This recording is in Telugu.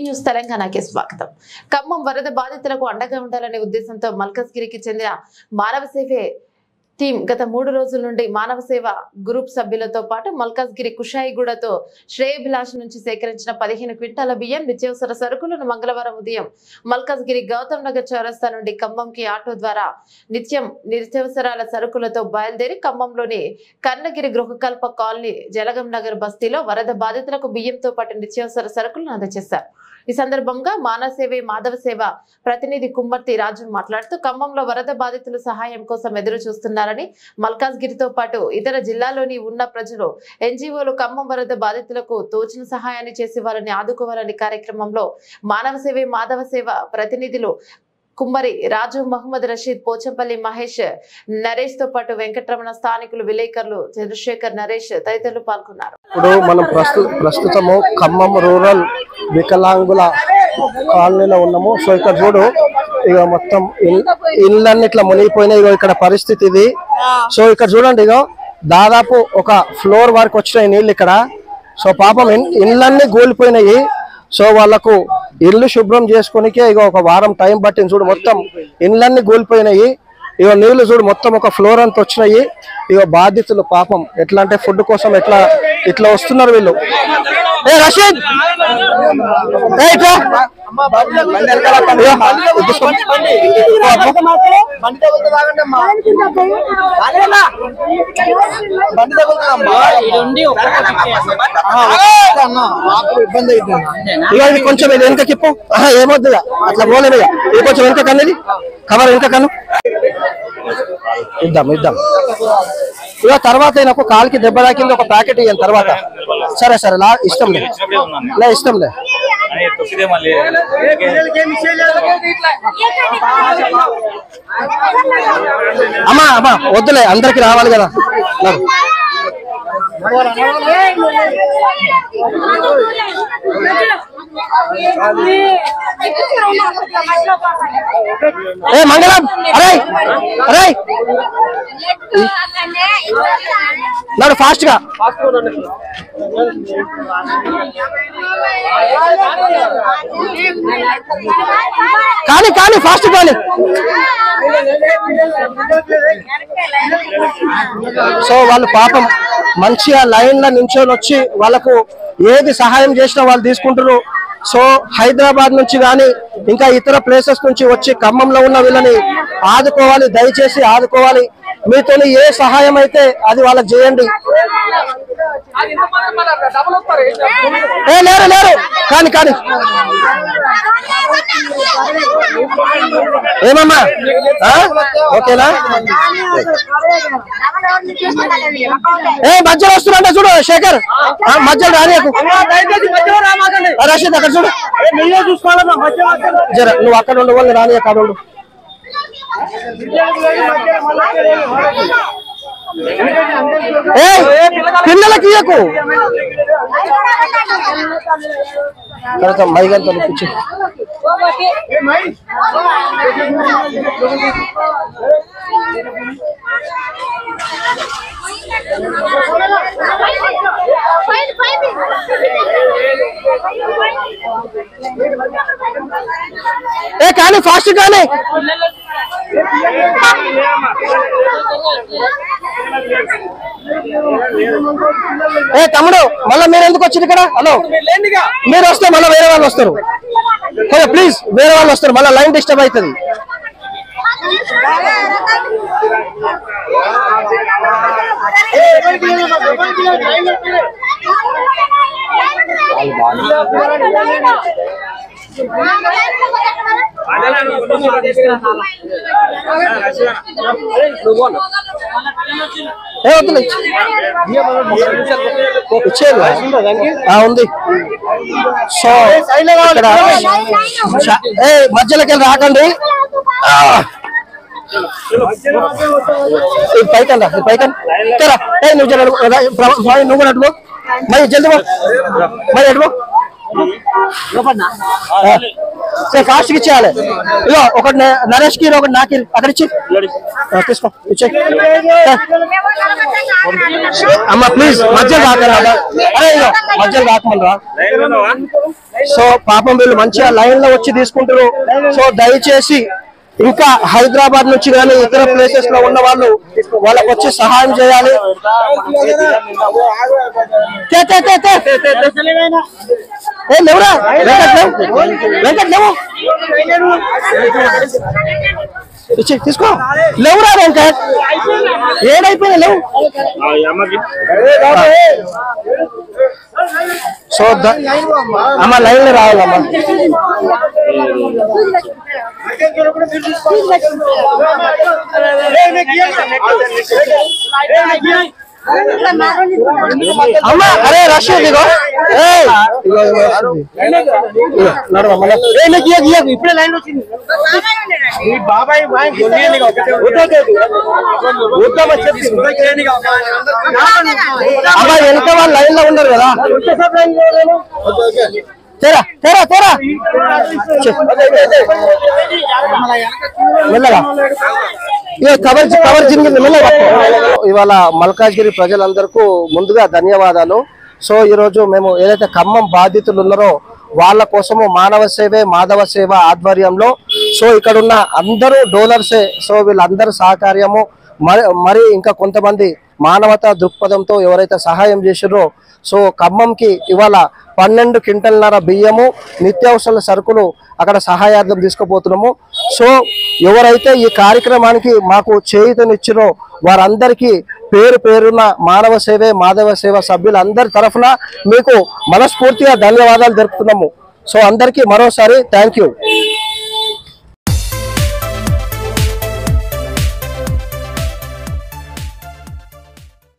న్యూస్ తెలంగాణకి స్వాగతం. ఖమ్మం వరద బాధితులకు అండగా ఉండాలనే ఉద్దేశంతో మల్కజ్గిరికి చెందిన మానవ సేవే టీం గత 3 రోజుల నుండి మానవ సేవ గ్రూప్ సభ్యులతో పాటు మల్కజ్గిరి కుషాయిగూడతో శ్రేయభిలాష్ నుంచి సేకరించిన 15 క్వింటాల బియ్యం, నిత్యావసర సరుకులను మంగళవారం ఉదయం మల్కజ్గిరి గౌతమ్ నగర్ చౌరస్తా నుండి ఖమ్మంకి ఆటో ద్వారా నిత్యావసరాల సరుకులతో బయలుదేరి ఖమ్మంలోని కర్ణగిరి గృహకల్ప కాలనీ జలగం నగర్ బస్తీలో వరద బాధితులకు బియ్యంతో పాటు నిత్యావసర సరుకులను అందజేశారు. ఈ సందర్భంగా మాధవ సేవ ప్రతినిధి కుమ్మర్తి రాజు మాట్లాడుతూ ఖమ్మంలో వరద బాధితులు సహాయం కోసం ఎదురు చూస్తున్నారని, మల్కాజ్గిరితో పాటు ఇతర జిల్లాలోని ఉన్న ప్రజలు ఎన్జీఓలు ఖమ్మం వరద బాధితులకు తోచిన సహాయాన్ని చేసి వారిని ఆదుకోవాలని కార్యక్రమంలో మాధవ సేవ ప్రతినిధులు కుమ్మరి రాజు, మహమ్మద్ రషీద్, పోచంపల్లి మహేష్, నరేష్ తో పాటు వెంకటరమణ, స్థానికులు, విలేకరులు చంద్రశేఖర్, నరేష్ తదితరులు పాల్గొన్నారు. ఇప్పుడు మనం ప్రస్తుతము ఖమ్మం రూరల్ వికలాంగుల కాలనీలో ఉన్నాము. సో ఇక్కడ చూడు, ఇక మొత్తం ఇళ్ళన్నీ ఇట్లా మునిగిపోయినాయి. ఇగో ఇక్కడ పరిస్థితి ఇది. సో ఇక్కడ చూడండి, ఇగో దాదాపు ఒక ఫ్లోర్ వరకు వచ్చినాయి నీళ్ళు ఇక్కడ. సో పాపం ఇళ్ళన్నీ కూలిపోయినాయి. సో వాళ్ళకు ఇల్లు శుభ్రం చేసుకునికే ఇక ఒక వారం టైం పట్టింది. చూడు, మొత్తం ఇళ్ళన్నీ కూలిపోయినాయి. ఇక నీళ్లు చూడు మొత్తం ఒక ఫ్లోర్ అంతా వచ్చినాయి. ఇక బాధితులు పాపం ఎట్లా అంటే ఫుడ్ కోసం ఇట్లా వస్తున్నారు వీళ్ళు. ఏ రషీద్, ఇక కొంచెం ఇది వెనక కిప్పు, ఏమొద్దు అట్లా పోలేదు. ఇది కొంచెం వెనక కన్నది కవర్, వెనక కన్ను ఇద్దాం. ఇక తర్వాత నాకు కాలికి దెబ్బ తాకింది, ఒక ప్యాకెట్ ఇయ్యాను తర్వాత. సరే ఇష్టం లే అమ్మా వద్దులే, అందరికి రావాలి కదా. ఏ మంగళం, అరే నాడు ఫాస్ట్ గా కానీ ఫాస్ట్ కానీ. సో వాళ్ళు పాపం మంచిగా లైన్ లో నించొని వచ్చి వాళ్ళకు ఏది సహాయం చేసినా వాళ్ళు తీసుకుంటారు. సో హైదరాబాద్ నుంచి కానీ ఇంకా ఇతర ప్లేసెస్ నుంచి వచ్చి ఖమ్మంలో ఉన్న వీళ్ళని ఆదుకోవాలి, దయచేసి ఆదుకోవాలి. మీతో ఏ సహాయం అయితే అది వాళ్ళకి చేయండి. లేరు కానీ ఏమమ్మా ఓకేనా? మధ్యలో వస్తున్నా చూడు శేఖర్, మధ్యలో రానియకు. రషీద్ అక్కడ చూడు, జర నువ్వు అక్కడ ఉండు, వాళ్ళు రాని అక్కడ ఉండు. పిల్లలకి ఇయ్యకు, తర్వాత మైగంతో పిచ్చి. కానీ ఫాస్ట్ కానీ. తమ్ముడు మళ్ళీ మీరు ఎందుకు వచ్చారు ఇక్కడ? హలో, మీరు వస్తే మళ్ళీ వేరే వాళ్ళు వస్తారు. ప్లీజ్, వేరే వాళ్ళు వస్తారు, మళ్ళీ లైన్ డిస్టర్బ్ అవుతుంది. ఉంది. సో మధ్యలోకి వెళ్ళి రాకండి. పైకన్ నువ్వు కూడా అడ్డు మరి జల్దీ మరి అడ్డు ఫాస్ట్ ఇచ్చేయాలి. ఇగో ఒకటి నరేష్ కి, ఒకటి నాకి అక్కడ ఇచ్చి తీసుకో, ఇచ్చే. అమ్మ ప్లీజ్ మధ్యలో రాకరా. అరే ఇగో మధ్యలో రాకమని రా. సో పాపం వీళ్ళు మంచిగా లైన్ లో వచ్చి తీసుకుంటారు. సో దయచేసి ఇంకా హైదరాబాద్ నుంచి కానీ ఇతర ప్లేసెస్ లో ఉన్న వాళ్ళు వాళ్ళకి వచ్చి సహాయం చేయాలి. లేవురా వెంకట్ లేవు తీసుకో లేవురా వెంకట్ ఏడైపోయినా లేవు. సో అమ్మ లైన్ లో రావాలమ్మా. అమ్మా అరే రష్ ఇదిగో ఇప్పుడే లైన్ వచ్చింది. అమ్మా వెనక వాళ్ళు లైన్ లో ఉన్నారు కదా. తెరా తెరా తెరా మెల్లగా కవర్ జింగింది మెల్లగా. ఇవాళ మల్కాజ్గిరి ప్రజలందరికీ ముందుగా ధన్యవాదాలు. సో ఈరోజు మేము ఏదైతే ఖమ్మం బాధితులు ఉన్నారో వాళ్ళ కోసము మానవ సేవే మాధవ సేవ ఆధ్వర్యంలో సో ఇక్కడ ఉన్న అందరూ డోనర్సే. సో వీళ్ళందరూ సహకార్యము మరి ఇంకా కొంతమంది మానవతా దృక్పథంతో ఎవరైతే సహాయం చేసిరో సో ఖమ్మంకి ఇవాళ 12 క్వింటల్నర బియ్యము నిత్యావసర సరుకులు అక్కడ సహాయార్థం తీసుకుపోతున్నాము. సో ఎవరైతే ఈ కార్యక్రమానికి మాకు చేయూతనిచ్చిరో వారందరికీ పేరు పేరున మానవ సేవే మాధవ సేవ సభ్యులందరి తరఫున మీకు మనస్ఫూర్తిగా ధన్యవాదాలు తెలుపుతున్నాము. సో అందరికీ మరోసారి థ్యాంక్ యూ.